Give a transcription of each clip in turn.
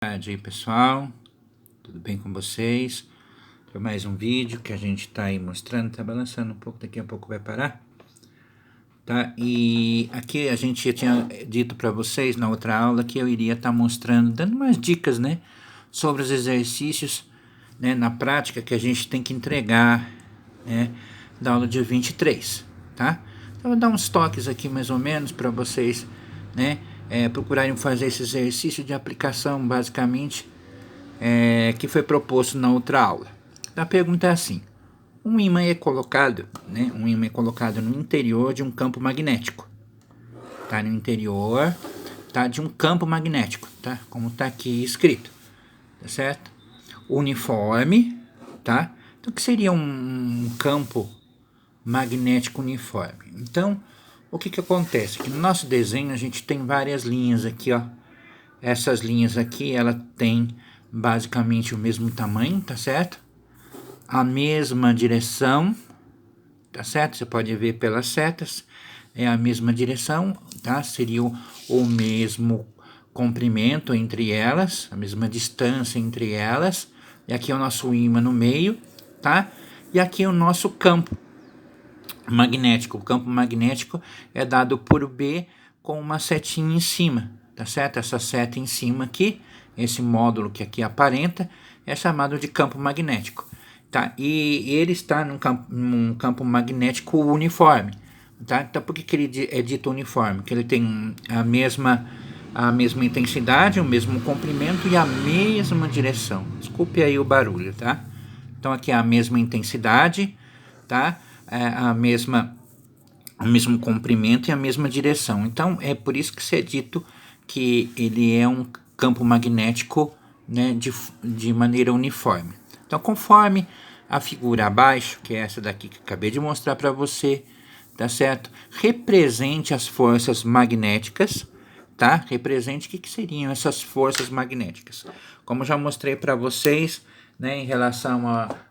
Boa tarde aí, pessoal, tudo bem com vocês? Para mais um vídeo que a gente está aí mostrando, tá balançando um pouco, daqui a pouco vai parar, tá? E aqui a gente tinha dito para vocês na outra aula que eu iria estar mostrando, dando umas dicas, né, sobre os exercícios, né, na prática que a gente tem que entregar, né, da aula de 23, tá? Então, eu vou dar uns toques aqui mais ou menos para vocês, né, procurarem fazer esse exercício de aplicação, basicamente, que foi proposto na outra aula. A pergunta é assim: um ímã é colocado, né? Um ímã é colocado no interior de um campo magnético, tá? No interior, tá? De um campo magnético, tá? Como está aqui escrito, tá certo? Uniforme, tá? Então, o que seria um campo magnético uniforme? Então, o que acontece? Que no nosso desenho a gente tem várias linhas aqui, ó. Essas linhas aqui, ela tem basicamente o mesmo tamanho, tá certo? A mesma direção, tá certo? Você pode ver pelas setas, é a mesma direção, tá? Seria o mesmo comprimento entre elas, a mesma distância entre elas. E aqui é o nosso ímã no meio, tá? E aqui é o nosso campo magnético. O campo magnético é dado por B com uma setinha em cima, tá certo? Essa seta em cima aqui, esse módulo que aqui aparenta, é chamado de campo magnético, tá? E ele está num campo magnético uniforme, tá? Então, por que ele é dito uniforme? Porque ele tem a mesma intensidade, o mesmo comprimento e a mesma direção. Desculpe aí o barulho, tá? Então, aqui é a mesma intensidade, tá? O mesmo comprimento e a mesma direção. Então, é por isso que se é dito que ele é um campo magnético, né, de maneira uniforme. Então, conforme a figura abaixo, que é essa daqui que eu acabei de mostrar para você, tá certo? Represente as forças magnéticas, tá? Represente o que seriam essas forças magnéticas. Como já mostrei para vocês, né, em relação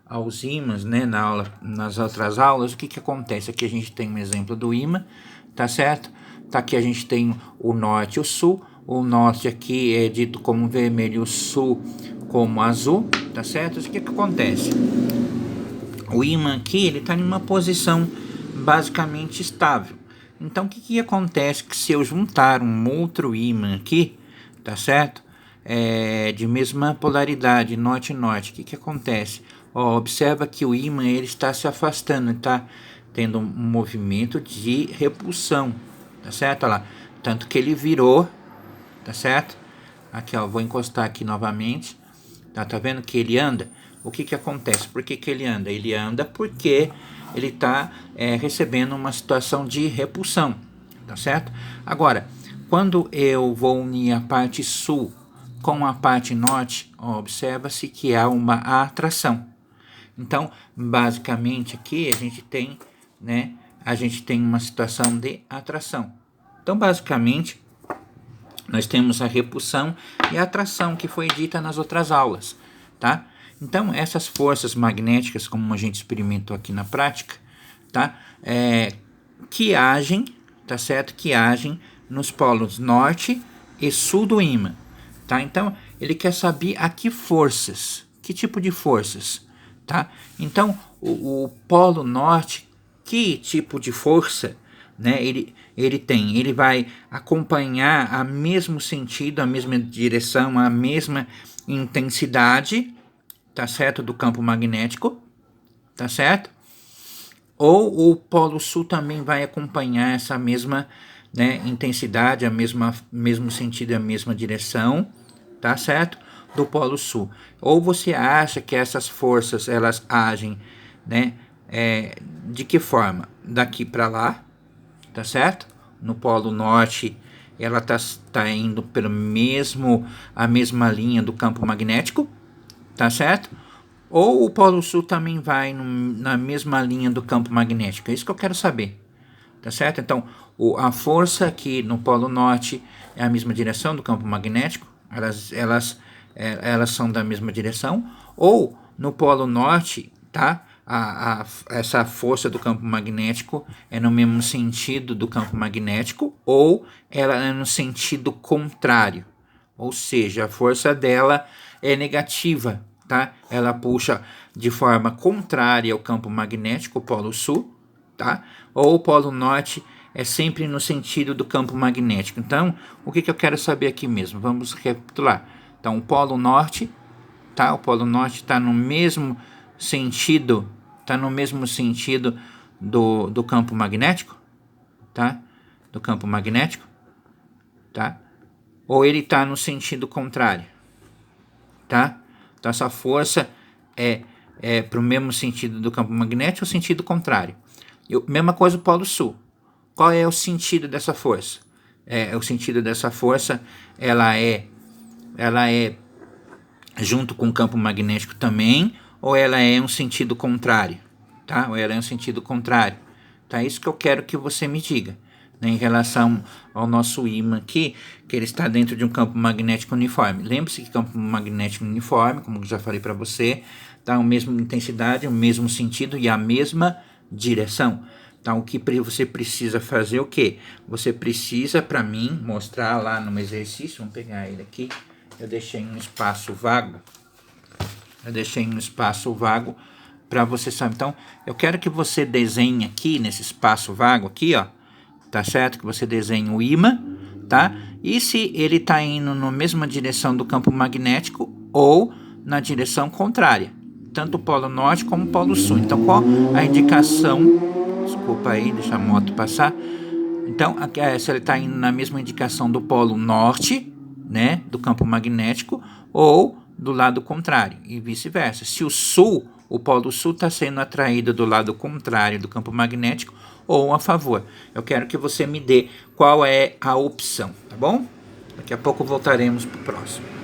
aos ímãs, né, nas outras aulas, o que acontece? Aqui a gente tem um exemplo do ímã, tá certo? Tá, aqui a gente tem o norte e o sul. O norte aqui é dito como vermelho, o sul como azul, tá certo? O que acontece? O ímã aqui, ele está em uma posição basicamente estável. Então, o que acontece? Que se eu juntar um outro ímã aqui, tá certo? De mesma polaridade, norte-norte, o que acontece? Ó, observa que o ímã ele está se afastando, está tendo um movimento de repulsão, tá certo? Olha lá, tanto que ele virou, tá certo? Aqui, ó, vou encostar aqui novamente, tá vendo que ele anda? O que acontece? Por que ele anda? Ele anda porque ele está recebendo uma situação de repulsão, tá certo? Agora, quando eu vou unir a parte sul com a parte norte, observa-se que há uma atração. Então, basicamente aqui a gente tem, né, uma situação de atração. Então, basicamente, nós temos a repulsão e a atração que foi dita nas outras aulas, tá? Então, essas forças magnéticas, como a gente experimentou aqui na prática, tá? Que agem, tá certo? Que agem nos polos norte e sul do ímã, tá? Então, ele quer saber a que forças, que tipo de forças, tá? Então, o polo norte, que tipo de força, né, ele vai acompanhar a mesmo sentido, a mesma direção, a mesma intensidade, tá certo, do campo magnético, tá certo? Ou o polo sul também vai acompanhar essa mesma, né, intensidade, mesmo sentido, a mesma direção, tá certo? Do polo sul. Ou você acha que essas forças elas agem, né, de que forma? Daqui para lá, tá certo? No polo norte, ela tá indo a mesma linha do campo magnético, tá certo? Ou o polo sul também vai na mesma linha do campo magnético? É isso que eu quero saber, tá certo? Então, a força aqui no polo norte é a mesma direção do campo magnético, elas são da mesma direção, ou no polo norte, tá? Essa força do campo magnético é no mesmo sentido do campo magnético, ou ela é no sentido contrário. ou seja, a força dela é negativa, tá? Ela puxa de forma contrária ao campo magnético, o polo sul, tá? Ou o polo norte é sempre no sentido do campo magnético. Então, o que eu quero saber aqui mesmo? Vamos recapitular. Então, o polo norte, tá? O polo norte está no mesmo sentido, do campo magnético, tá? Do campo magnético, tá? Ou ele está no sentido contrário, tá? Então, essa força é para o mesmo sentido do campo magnético ou sentido contrário. Mesma coisa o polo sul. Qual é o sentido dessa força? O sentido dessa força, ela é junto com o campo magnético também, ou ela é um sentido contrário, tá? Ou ela é um sentido contrário, tá? Isso que eu quero que você me diga, né, em relação ao nosso ímã aqui, que ele está dentro de um campo magnético uniforme. Lembre-se que campo magnético uniforme, como eu já falei para você, tá? A mesma intensidade, o mesmo sentido e a mesma direção. Então, o que você precisa fazer, o quê? Você precisa, para mim, mostrar lá no exercício, vamos pegar ele aqui, eu deixei um espaço vago para você saber. Então, eu quero que você desenhe aqui, nesse espaço vago aqui, ó, tá certo? Que você desenhe o ímã, tá? E se ele está indo na mesma direção do campo magnético ou na direção contrária, tanto o polo norte como o polo sul. Então, qual a indicação? Desculpa aí, deixa a moto passar. Então, se ele está indo na mesma indicação do polo norte, né, do campo magnético, ou do lado contrário, e vice-versa. Se o polo sul está sendo atraído do lado contrário do campo magnético, ou a favor. Eu quero que você me dê qual é a opção, tá bom? Daqui a pouco voltaremos para o próximo.